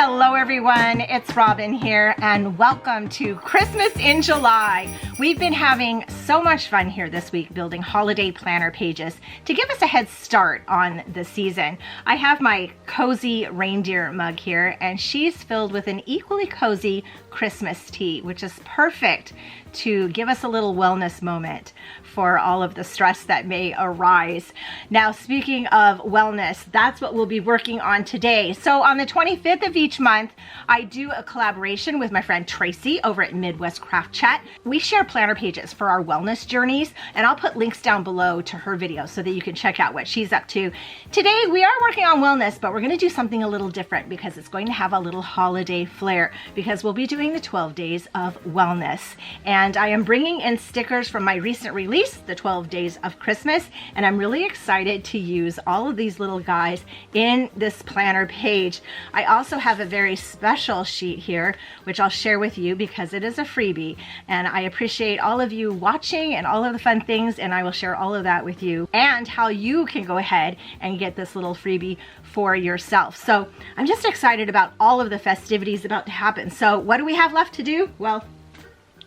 Hello everyone, it's Robin here and welcome to Christmas in July. We've been having so much fun here this week building holiday planner pages to give us a head start on the season. I have my cozy reindeer mug here and she's filled with an equally cozy Christmas tea, which is perfect to give us a little wellness moment for all of the stress that may arise. Now, speaking of wellness, that's what we'll be working on today. So on the 25th of each month, I do a collaboration with my friend Tracie over at Midwest Craft Chat. We share planner pages for our wellness journeys, and I'll put links down below to her video so that you can check out what she's up to. Today, we are working on wellness, but we're gonna do something a little different because it's going to have a little holiday flair because we'll be doing the 12 days of wellness. And I am bringing in stickers from my recent release, the 12 Days of Christmas, and I'm really excited to use all of these little guys in this planner page. I also have a very special sheet here, which I'll share with you because it is a freebie, and I appreciate all of you watching and all of the fun things, and I will share all of that with you and how you can go ahead and get this little freebie for yourself. So I'm just excited about all of the festivities about to happen. So what do we have left to do? Well,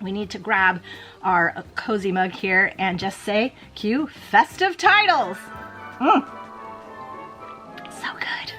we need to grab our cozy mug here and just say, cue festive titles. So good.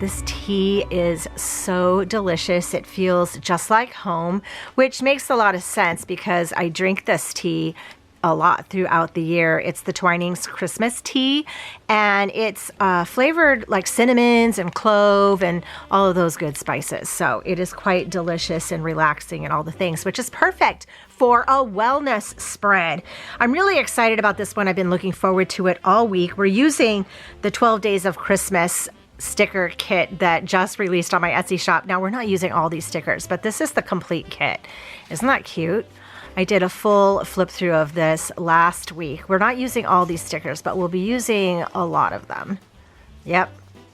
This tea is so delicious. It feels just like home, which makes a lot of sense because I drink this tea a lot throughout the year. It's the Twinings Christmas tea, and it's flavored like cinnamons and clove and all of those good spices. So it is quite delicious and relaxing and all the things, which is perfect for a wellness spread. I'm really excited about this one. I've been looking forward to it all week. We're using the 12 Days of Christmas sticker kit that just released on my Etsy shop. Now, we're not using all these stickers, but this is the complete kit. Isn't that cute? I did a full flip through of this last week. We're not using all these stickers, but we'll be using a lot of them. Yep,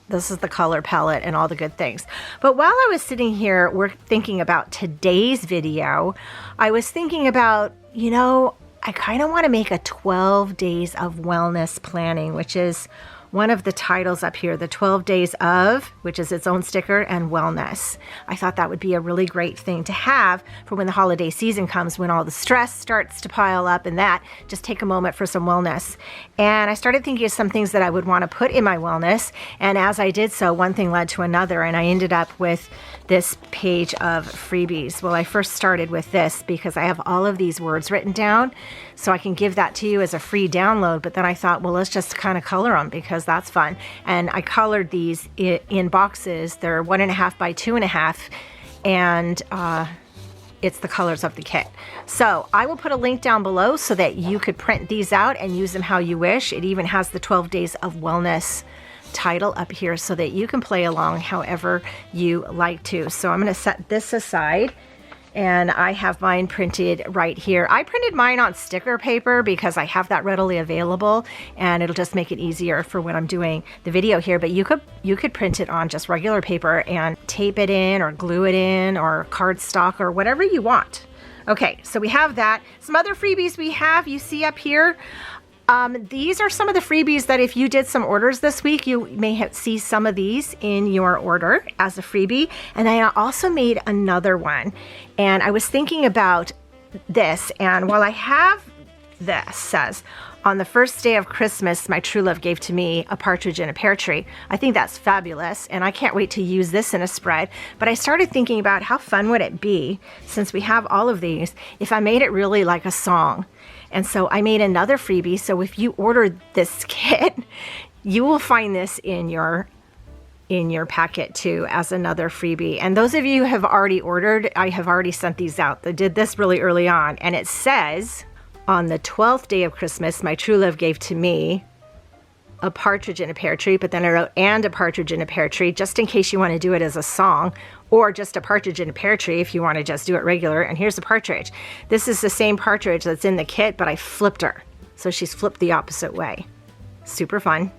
this is the color palette and all the good things. But while I was sitting here, we're thinking about today's video, I was thinking about, you know, I kind of want to make a 12 days of wellness planning, which is one of the titles up here, the 12 Days of, which is its own sticker, and wellness. I thought that would be a really great thing to have for when the holiday season comes, when all the stress starts to pile up and that, just take a moment for some wellness. And I started thinking of some things that I would want to put in my wellness. And as I did so, one thing led to another, and I ended up with this page of freebies. Well, I first started with this because I have all of these words written down, so I can give that to you as a free download. But then I thought, well, let's just kind of color them because that's fun. And I colored these in boxes. They're 1.5 by 2.5, and it's the colors of the kit. So I will put a link down below so that you could print these out and use them how you wish. It even has the 12 Days of Wellness title up here so that you can play along however you like to. So I'm going to set this aside, and I have mine printed right here. I printed mine on sticker paper because I have that readily available, and it'll just make it easier for when I'm doing the video here. But you could print it on just regular paper and tape it in or glue it in or cardstock or whatever you want. Okay, so we have that. Some other freebies we have, you see up here. These are some of the freebies that if you did some orders this week, you may see some of these in your order as a freebie. And I also made another one. And I was thinking about this. And while I have this, says, on the first day of Christmas, my true love gave to me a partridge in a pear tree. I think that's fabulous. And I can't wait to use this in a spread. But I started thinking about how fun would it be, since we have all of these, if I made it really like a song. And so I made another freebie. So if you ordered this kit, you will find this in your packet too as another freebie. And those of you who have already ordered, I have already sent these out. I did this really early on. And it says, on the 12th day of Christmas, my true love gave to me a partridge in a pear tree, but then I wrote, and a partridge in a pear tree, just in case you want to do it as a song, or just a partridge in a pear tree if you want to just do it regular. And here's the partridge. This is the same partridge that's in the kit, but I flipped her. So she's flipped the opposite way. Super fun.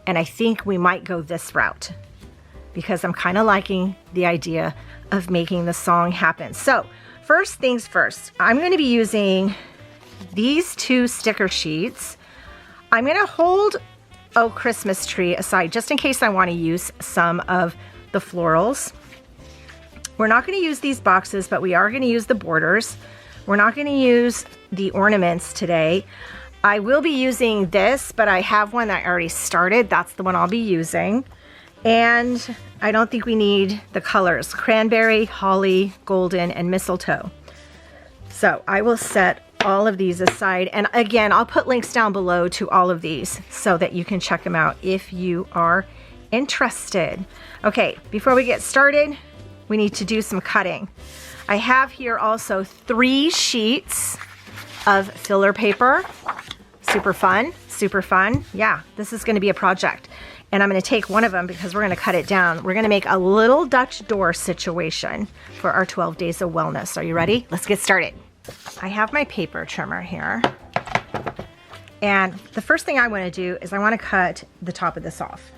And I think we might go this route because I'm kind of liking the idea of making the song happen. So first things first, I'm going to be using these 2 sticker sheets. I'm gonna hold Oh Christmas Tree aside just in case I want to use some of the florals. We're not going to use these boxes, but we are going to use the borders. We're not going to use the ornaments today. I will be using this, but I have one that I already started. That's the one I'll be using. And I don't think we need the colors: cranberry, holly, golden, and mistletoe. So I will set all of these aside, and again, I'll put links down below to all of these so that you can check them out if you are interested. Okay, before we get started, we need to do some cutting. I have here also 3 sheets of filler paper. Super fun, super fun. Yeah, this is gonna be a project. And I'm gonna take one of them because we're gonna cut it down. We're gonna make a little Dutch door situation for our 12 days of wellness. Are you ready? Let's get started. I have my paper trimmer here. And the first thing I wanna do is I wanna cut the top of this off.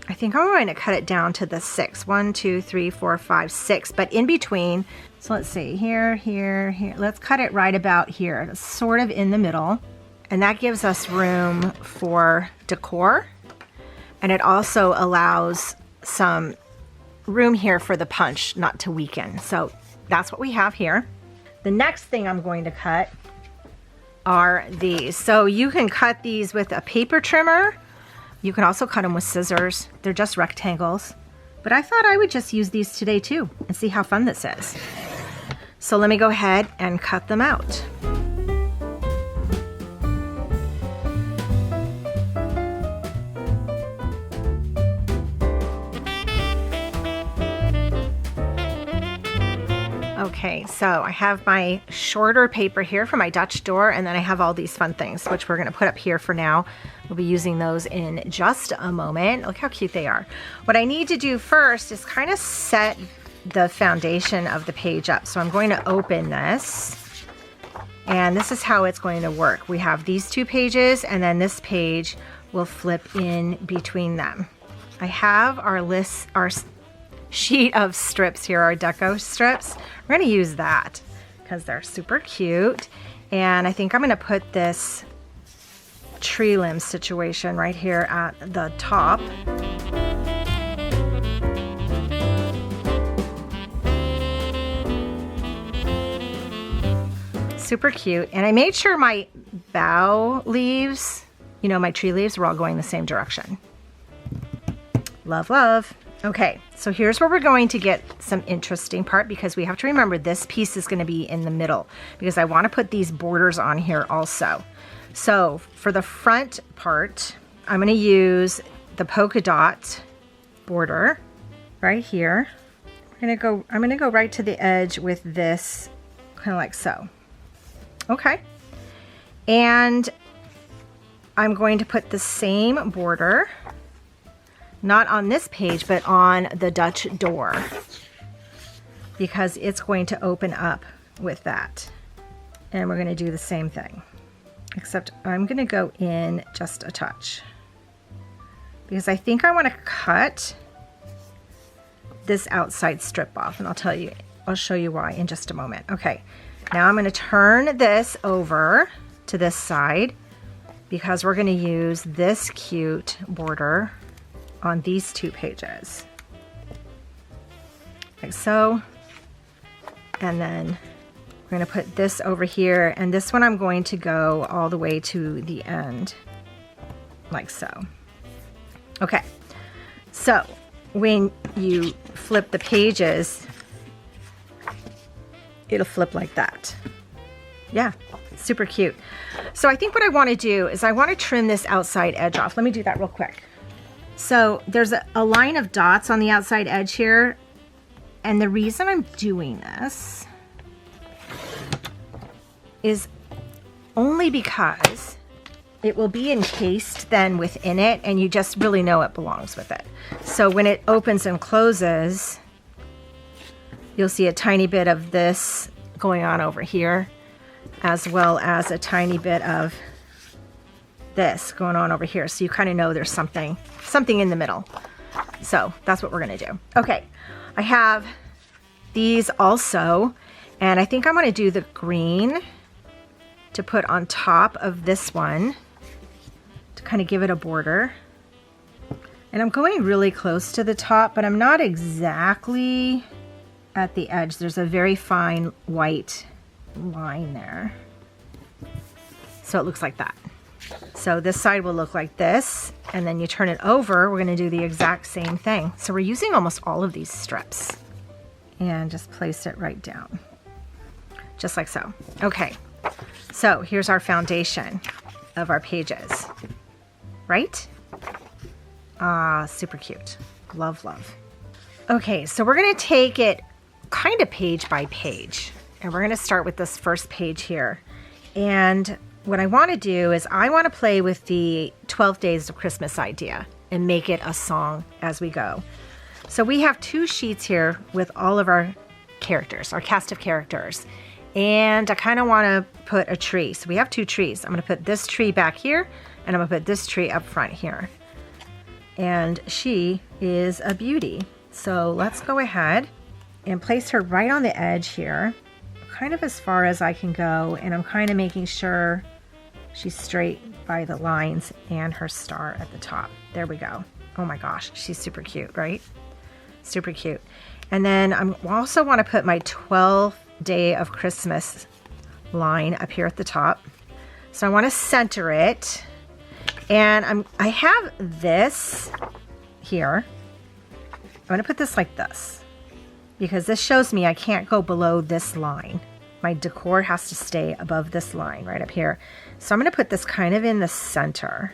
I think I'm going to cut it down to the 6. 1, 2, 3, 4, 5, 6, but in between. So let's see, here, here, here. Let's cut it right about here, sort of in the middle. And that gives us room for decor. And it also allows some room here for the punch not to weaken. So that's what we have here. The next thing I'm going to cut are these. So you can cut these with a paper trimmer. You can also cut them with scissors. They're just rectangles. But I thought I would just use these today too and see how fun this is. So let me go ahead and cut them out. Okay, so I have my shorter paper here for my Dutch door, and then I have all these fun things, which we're gonna put up here for now. We'll be using those in just a moment. Look how cute they are. What I need to do first is kind of set the foundation of the page up. So I'm going to open this, and this is how it's going to work. We have these 2 pages, and then this page will flip in between them. I have our sheet of strips here, our deco strips. We're gonna use that because they're super cute. And I think I'm gonna put this tree limb situation right here at the top. Super cute. And I made sure my bough leaves, you know, my tree leaves were all going the same direction. Love, love. Okay, so here's where we're going to get some interesting part, because we have to remember this piece is going to be in the middle because I want to put these borders on here also. So for the front part, I'm going to use the polka dot border right here. I'm going to go right to the edge with this, kind of like so. Okay. And I'm going to put the same border, not on this page, but on the Dutch door, because it's going to open up with that. And we're going to do the same thing, except I'm going to go in just a touch, because I think I want to cut this outside strip off, and I'll show you why in just a moment. Okay, now I'm going to turn this over to this side because we're going to use this cute border on these 2 pages, like so. And then we're going to put this over here, and this one I'm going to go all the way to the end, like so. Okay, so when you flip the pages, it'll flip like that. Yeah, super cute. So I think what I want to do is I want to trim this outside edge off. Let me do that real quick. So there's a line of dots on the outside edge here, and the reason I'm doing this is only because it will be encased then within it, and you just really know it belongs with it. So when it opens and closes, you'll see a tiny bit of this going on over here, as well as a tiny bit of this going on over here. So you kind of know there's something in the middle. So that's what we're gonna do. Okay, I have these also, and I think I'm gonna do the green to put on top of this one to kind of give it a border. And I'm going really close to the top, but I'm not exactly at the edge. There's a very fine white line there. So it looks like that. So this side will look like this, and then you turn it over, we're gonna do the exact same thing. So we're using almost all of these strips. And just place it right down. Just like so. Okay, so here's our foundation of our pages, right? Ah, super cute. Love, love. Okay, so we're gonna take it kind of page by page, and we're gonna start with this first page here. And what I wanna do is I wanna play with the 12 Days of Christmas idea and make it a song as we go. So we have 2 sheets here with all of our characters, our cast of characters. And I kind of want to put a tree. So we have 2 trees. I'm going to put this tree back here, and I'm going to put this tree up front here. And she is a beauty. So let's go ahead and place her right on the edge here, kind of as far as I can go. And I'm kind of making sure she's straight by the lines and her star at the top. There we go. Oh my gosh, she's super cute, right? Super cute. And then I also want to put my 12th day of Christmas line up here at the top. So I want to center it. And I have this here. I'm going to put this like this, because this shows me I can't go below this line. My decor has to stay above this line right up here. So I'm going to put this kind of in the center.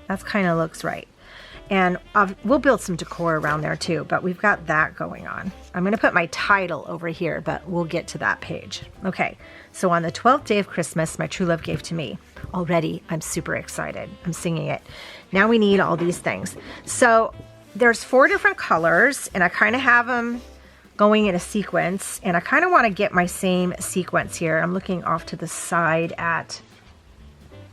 That's kind of looks right. And we'll build some decor around there too, but we've got that going on. I'm going to put my title over here, but we'll get to that page. Okay, so on the 12th day of Christmas, my true love gave to me. Already, I'm super excited. I'm singing it. Now we need all these things. So there's 4 different colors, and I kind of have them going in a sequence, and I kind of want to get my same sequence here. I'm looking off to the side at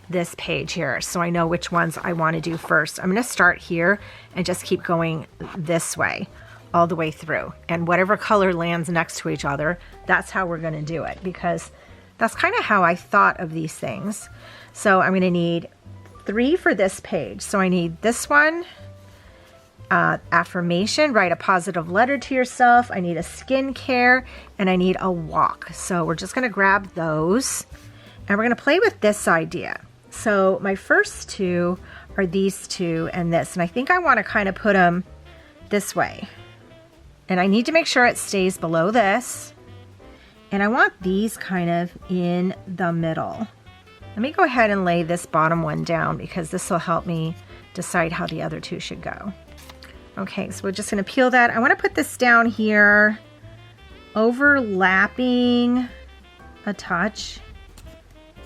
this page here, so I know which ones I want to do first. I'm going to start here and just keep going this way all the way through, and whatever color lands next to each other, that's how we're going to do it, because that's kind of how I thought of these things. So I'm going to need 3 for this page. So I need this one, affirmation, write a positive letter to yourself. I need a skincare, and I need a walk. So we're just going to grab those, and we're going to play with this idea. So my first 2 are these 2 and this, and I think I want to kind of put them this way. And I need to make sure it stays below this. And I want these kind of in the middle. Let me go ahead and lay this bottom one down, because this will help me decide how the other 2 should go. Okay, so we're just going to peel that. I want to put this down here, overlapping a touch.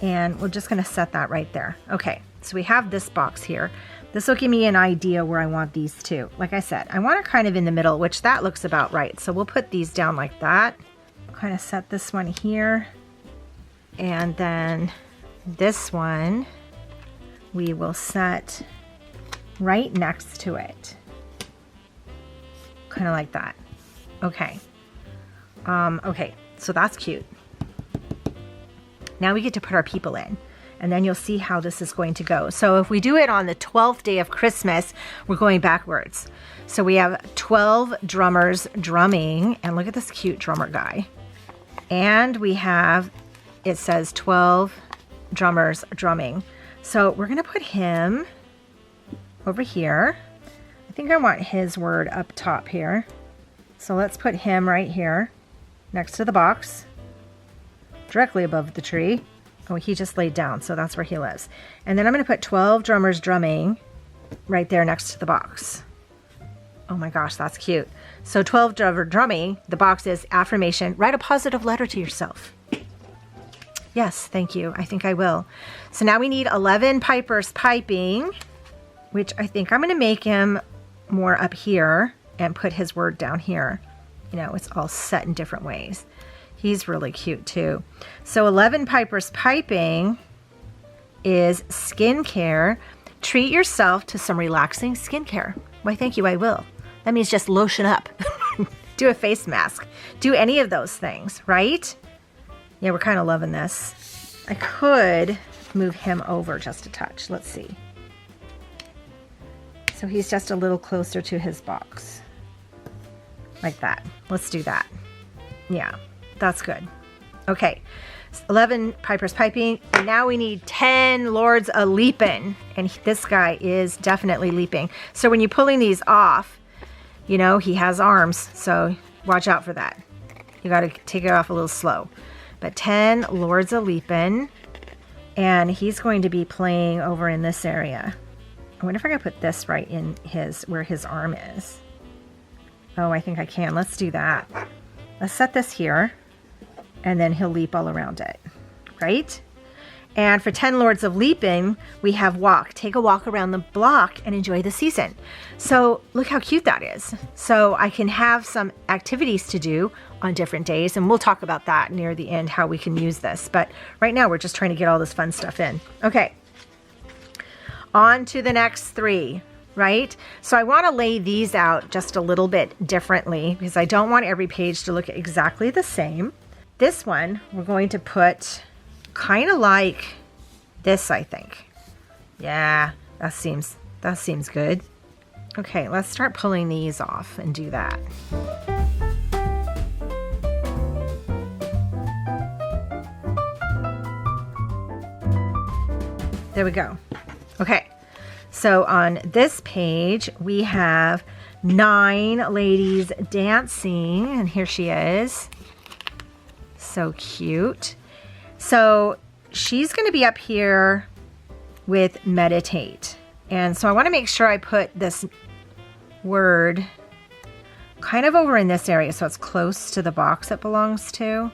And we're just going to set that right there. Okay, so we have this box here. This will give me an idea where I want these 2. Like I said, I want it kind of in the middle, which that looks about right. So we'll put these down like that. Kind of set this one here. And then this one we will set right next to it. Kind of like that. Okay. Okay, so that's cute. Now we get to put our people in, and then you'll see how this is going to go. So if we do it on the 12th day of Christmas, we're going backwards. So we have 12 drummers drumming, and look at this cute drummer guy. And we have, it says 12 drummers drumming. So we're going to put him over here. I think I want his word up top here. So let's put him right here next to the box, directly above the tree. Oh, he just laid down, so that's where he lives. And then I'm going to put 12 drummers drumming right there next to the box. Oh my gosh, that's cute. So 12 drummer drumming, the box is affirmation, write a positive letter to yourself. Yes, thank you. I think I will. So now we need 11 pipers piping, which I think I'm going to make him more up here and put his word down here. You know, it's all set in different ways. He's really cute too. So 11 pipers piping is skincare. Treat yourself to some relaxing skincare. Why, thank you, I will. That means just lotion up. Do a face mask. Do any of those things, right? Yeah, we're kind of loving this. I could move him over just a touch. Let's see. So he's just a little closer to his box. Like that. Let's do that. Yeah, that's good. Okay, 11 Piper's piping, and now we need 10 Lords a leaping, and this guy is definitely leaping. So when you're pulling these off, you know, he has arms, so watch out for that. You got to take it off a little slow. But 10 Lords a leaping, and he's going to be playing over in this area. I wonder if I can put this right in where his arm is. Oh, I think I can. Let's do that. Let's set this here, and then he'll leap all around it, right? And for 10 Lords of Leaping, we have walk. Take a walk around the block and enjoy the season. So look how cute that is. So I can have some activities to do on different days, and we'll talk about that near the end, how we can use this. But right now we're just trying to get all this fun stuff in. Okay, on to the next 3, right? So I want to lay these out just a little bit differently because I don't want every page to look exactly the same. This one, we're going to put kind of like this, I think. Yeah, that seems good. Okay, let's start pulling these off and do that. There we go. Okay, so on this page, we have 9 ladies dancing, and here she is. So cute. So she's going to be up here with meditate. And so I want to make sure I put this word kind of over in this area so it's close to the box it belongs to.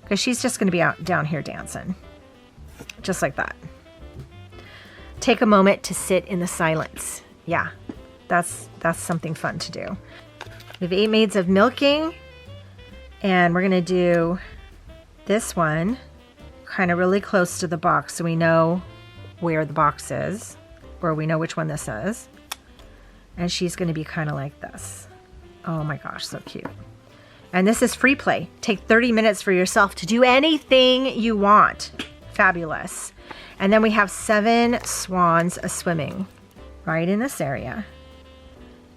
Because she's just going to be out down here dancing. Just like that. Take a moment to sit in the silence. Yeah, that's something fun to do. We have 8 maids of milking. And we're going to do this one kind of really close to the box so we know where the box is, or we know which one this is. And she's going to be kind of like this. Oh my gosh, so cute. And this is free play. Take 30 minutes for yourself to do anything you want. Fabulous. And then we have 7 swans swimming right in this area.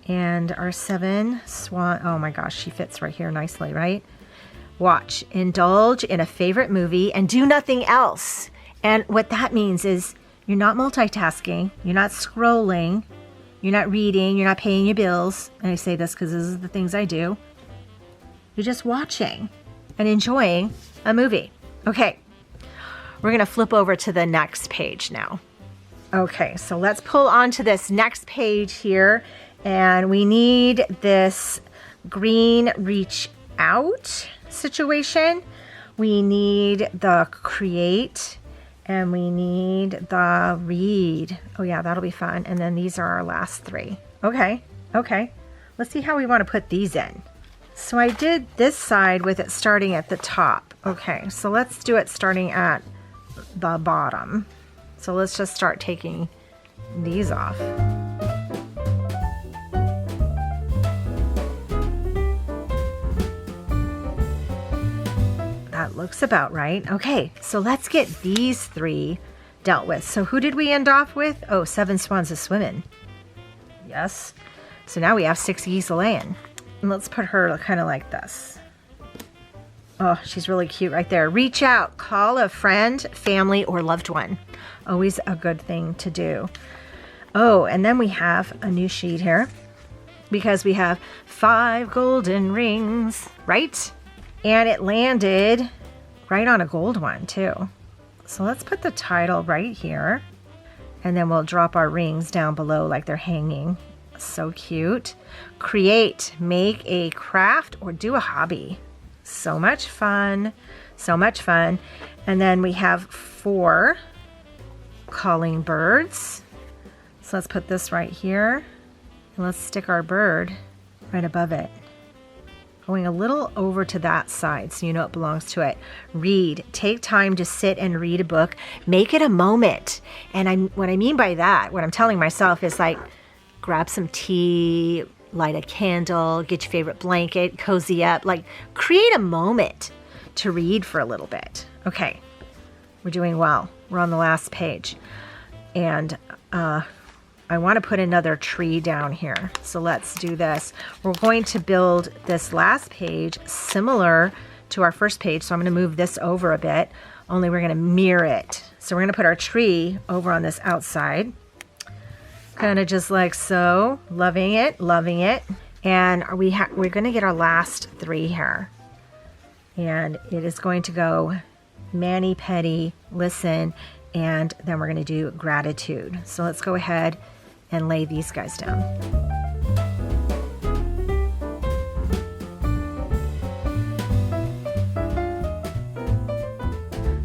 And our 7 swan, oh my gosh, she fits right here nicely, right? Watch, indulge in a favorite movie and do nothing else. And what that means is you're not multitasking, you're not scrolling, you're not reading, you're not paying your bills. And I say this because this is the things I do. You're just watching and enjoying a movie. Okay, we're going to flip over to the next page now. Okay, so let's pull onto this next page here. And we need this green reach out situation. We need the create, and we need the read. Oh yeah, that'll be fun. And then these are our last 3. Okay. Let's see how we want to put these in. So I did this side with it starting at the top. Okay, so let's do it starting at the bottom. So let's just start taking these off. That looks about right. Okay, so let's get these 3 dealt with. So who did we end off with? Oh, 7 swans a swimming. Yes. So now we have 6 geese a laying. And let's put her kind of like this. Oh, she's really cute right there. Reach out, call a friend, family, or loved one. Always a good thing to do. Oh, and then we have a new sheet here because we have 5 golden rings, right? And it landed right on a gold one too. So let's put the title right here, and then we'll drop our rings down below like they're hanging. So cute. Create, make a craft, or do a hobby. So much fun, so much fun. And then we have 4 calling birds. So let's put this right here, and let's stick our bird right above it. Going a little over to that side so you know it belongs to it. Read. Take time to sit and read a book. Make it a moment. And what I mean by that, what I'm telling myself is like, grab some tea, light a candle, get your favorite blanket, cozy up. Like, create a moment to read for a little bit. Okay, We're doing well. We're on the last page. And I want to put another tree down here. So let's do this. We're going to build this last page similar to our first page. So I'm going to move this over a bit, only we're going to mirror it. So we're going to put our tree over on this outside. Kind of just like so. Loving it, loving it. And we're going to get our last 3 here. And it is going to go mani-pedi, listen, and then we're going to do gratitude. So let's go ahead and lay these guys down.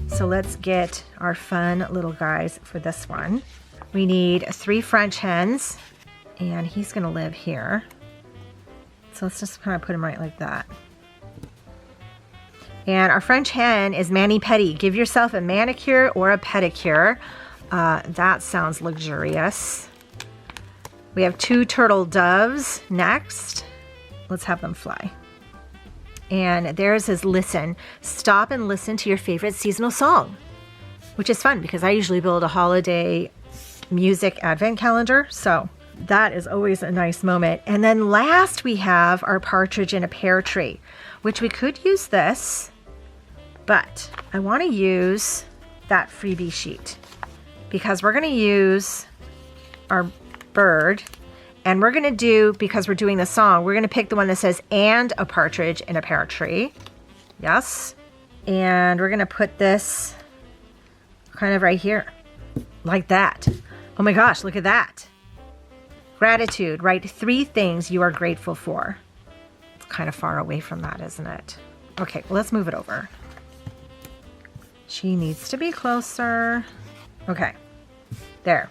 So let's get our fun little guys for this one. We need 3 French hens, and he's going to live here. So let's just kind of put him right like that. And our French hen is mani-pedi. Give yourself a manicure or a pedicure. That sounds luxurious. We have 2 turtle doves next. Let's have them fly. And there's his listen. Stop and listen to your favorite seasonal song, which is fun because I usually build a holiday music advent calendar. So that is always a nice moment. And then last we have our partridge in a pear tree, which we could use this, but I want to use that freebie sheet because we're going to use our bird, and we're going to do, because we're doing the song, we're going to pick the one that says and a partridge in a pear tree. Yes. And we're going to put this kind of right here like that. Oh my gosh, look at that. Gratitude. Write 3 things you are grateful for. It's kind of far away from that, isn't it? Okay, well, let's move it over. She needs to be closer. Okay, there.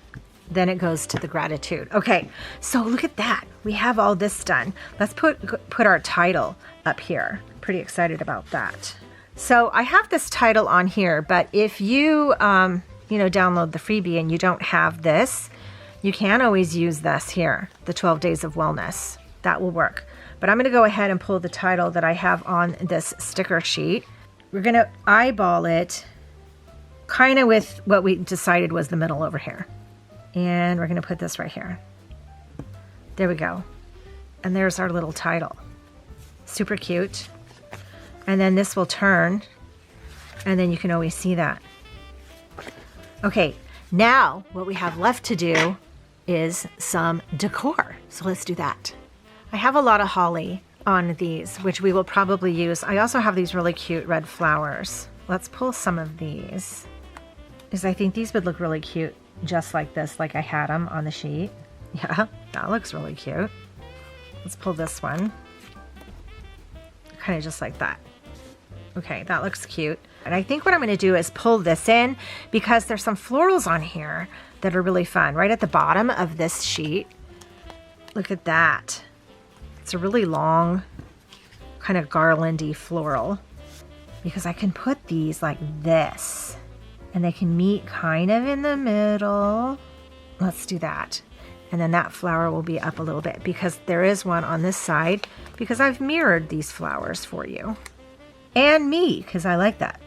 Then it goes to the gratitude. Okay, so look at that. We have all this done. Let's put our title up here. Pretty excited about that. So I have this title on here, but if you, download the freebie and you don't have this, you can always use this here, the 12 Days of Wellness. That will work. But I'm going to go ahead and pull the title that I have on this sticker sheet. We're going to eyeball it kind of with what we decided was the middle over here. And we're going to put this right here. There we go. And there's our little title. Super cute. And then this will turn, and then you can always see that. Okay, now what we have left to do is some decor. So let's do that. I have a lot of holly on these, which we will probably use. I also have these really cute red flowers. Let's pull some of these, because I think these would look really cute just like this, like I had them on the sheet. Yeah, that looks really cute. Let's pull this one. Kind of just like that. Okay, that looks cute. And I think what I'm going to do is pull this in because there's some florals on here that are really fun. Right at the bottom of this sheet. Look at that. It's a really long, kind of garlandy floral, because I can put these like this and they can meet kind of in the middle. Let's do that. And then that flower will be up a little bit because there is one on this side, because I've mirrored these flowers for you. And me, because I like that.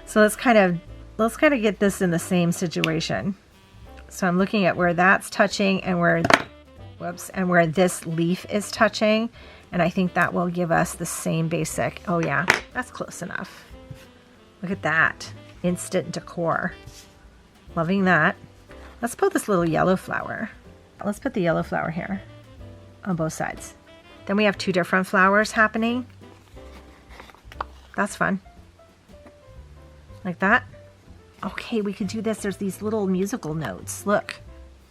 So let's kind of get this in the same situation. So I'm looking at where that's touching and where this leaf is touching. And I think that will give us the same basic. Oh yeah, that's close enough. Look at that. Instant decor. Loving that. Let's put this little yellow flower. Let's put the yellow flower here on both sides. Then we have 2 different flowers happening. That's fun. Like that. Okay, we could do this. There's these little musical notes. Look.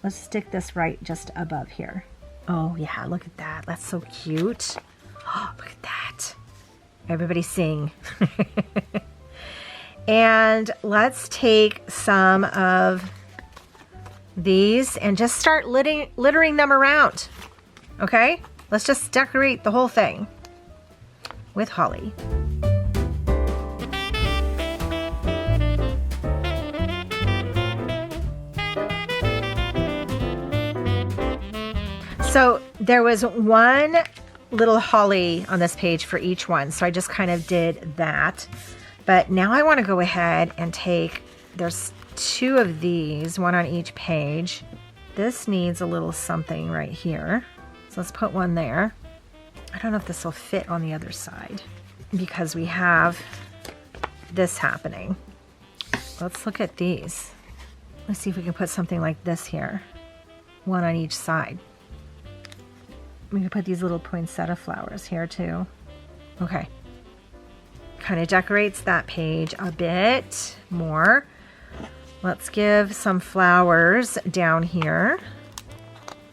Let's stick this right just above here. Oh yeah, look at that. That's so cute. Oh, look at that. Everybody sing. And let's take some of these and just start littering them around. Okay? Let's just decorate the whole thing with holly. So there was one little holly on this page for each one. So I just kind of did that. But now I want to go ahead and take, there's 2 of these, 1 on each page. This needs a little something right here. So let's put 1 there. I don't know if this will fit on the other side because we have this happening. Let's look at these. Let's see if we can put something like this here. 1 on each side. We can put these little poinsettia flowers here too. Okay. Kind of decorates that page a bit more. Let's give some flowers down here.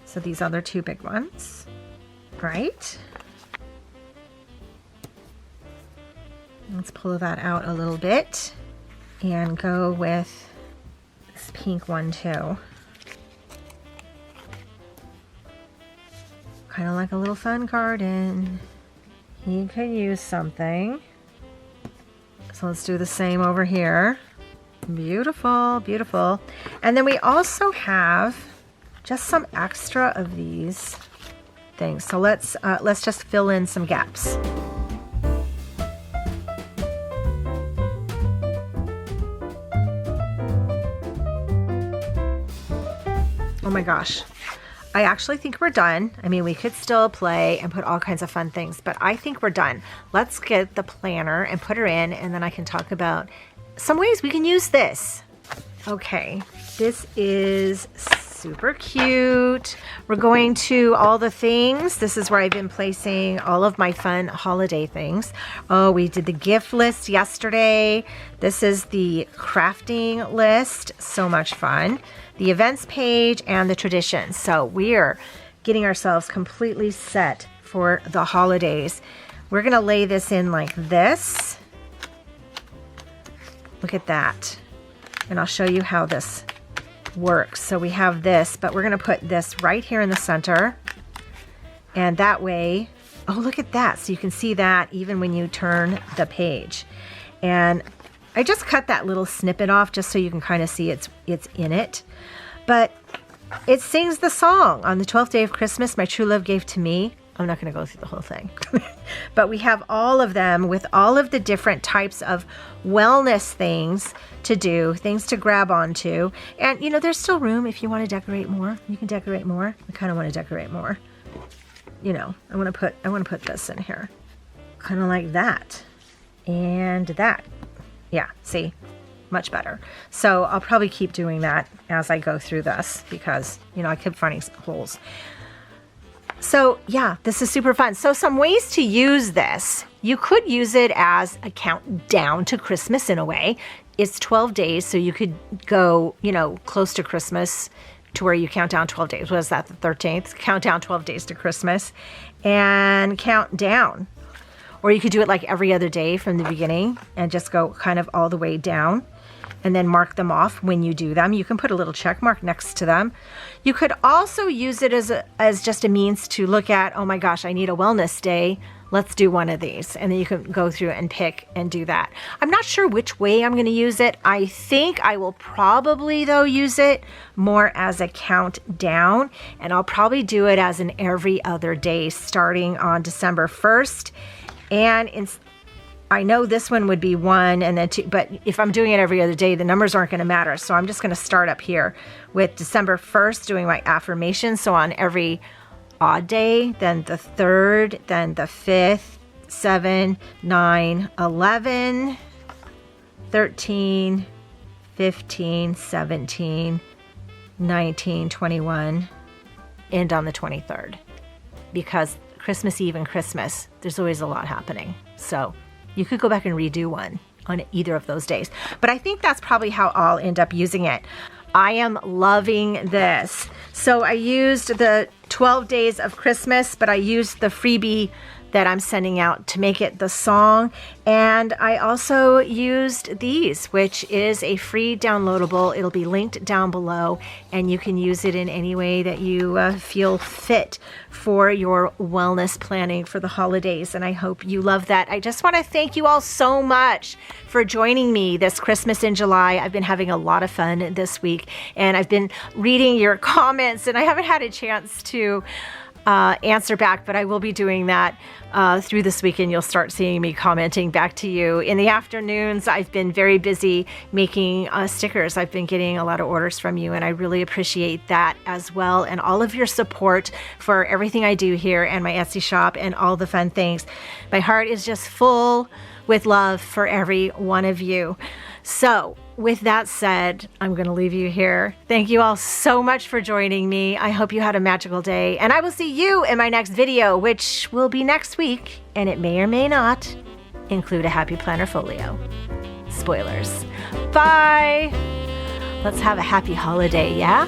So these other 2 big ones, right? Let's pull that out a little bit and go with this pink one too. Kind of like a little fun garden. He could use something. So let's do the same over here. Beautiful, beautiful. And then we also have just some extra of these things. So let's just fill in some gaps. Oh my gosh. I actually think we're done. I mean, we could still play and put all kinds of fun things, but I think we're done. Let's get the planner and put her in, and then I can talk about some ways we can use this. Okay, this is super cute. We're going to all the things. This is where I've been placing all of my fun holiday things. Oh, we did the gift list yesterday. This is the crafting list. So much fun. The events page and the traditions. So we're getting ourselves completely set for the holidays. We're gonna lay this in like this. Look at that. And I'll show you how this works. So we have this, but we're gonna put this right here in the center. And that way, oh, look at that. So you can see that even when you turn the page. And I just cut that little snippet off just so you can kind of see it's in it. But it sings the song, "On the 12th day of Christmas, my true love gave to me." I'm not going to go through the whole thing. But we have all of them with all of the different types of wellness things to do, things to grab onto. And, you know, there's still room if you want to decorate more. You can decorate more. I kind of want to decorate more. You know, I want to put this in here. Kind of like that. And that. Yeah, see? Much better. So I'll probably keep doing that as I go through this because, you know, I keep finding holes. So yeah, this is super fun. So some ways to use this. You could use it as a countdown to Christmas in a way. It's 12 days, so you could go, you know, close to Christmas to where you count down 12 days. What is that, the 13th? Count down 12 days to Christmas and count down. Or you could do it like every other day from the beginning and just go kind of all the way down and then mark them off when you do them. You can put a little check mark next to them. You could also use it as just a means to look at, oh my gosh, I need a wellness day. Let's do one of these. And then you can go through and pick and do that. I'm not sure which way I'm gonna use it. I think I will probably though use it more as a countdown, and I'll probably do it as an every other day starting on December 1st. And I know this one would be 1 and then 2, but if I'm doing it every other day, the numbers aren't going to matter. So I'm just going to start up here with December 1st doing my affirmations. So on every odd day, then the 3rd, then the 5th, 7, 9, 11, 13, 15, 17, 19, 21, and on the 23rd. Because Christmas Eve and Christmas, there's always a lot happening. So you could go back and redo one on either of those days. But I think that's probably how I'll end up using it. I am loving this. So I used the 12 days of Christmas, but I used the freebie that I'm sending out to make it the song. And I also used these, which is a free downloadable. It'll be linked down below, and you can use it in any way that you feel fit for your wellness planning for the holidays. And I hope you love that. I just want to thank you all so much for joining me this Christmas in July. I've been having a lot of fun this week, and I've been reading your comments, and I haven't had a chance to answer back, but I will be doing that through this weekend. You'll start seeing me commenting back to you. In the afternoons, I've been very busy making stickers. I've been getting a lot of orders from you, and I really appreciate that as well, and all of your support for everything I do here and my Etsy shop and all the fun things. My heart is just full with love for every one of you. So with that said, I'm going to leave you here. Thank you all so much for joining me. I hope you had a magical day, and I will see you in my next video, which will be next week, and it may or may not include a Happy Planner folio. Spoilers. Bye. Let's have a happy holiday, yeah?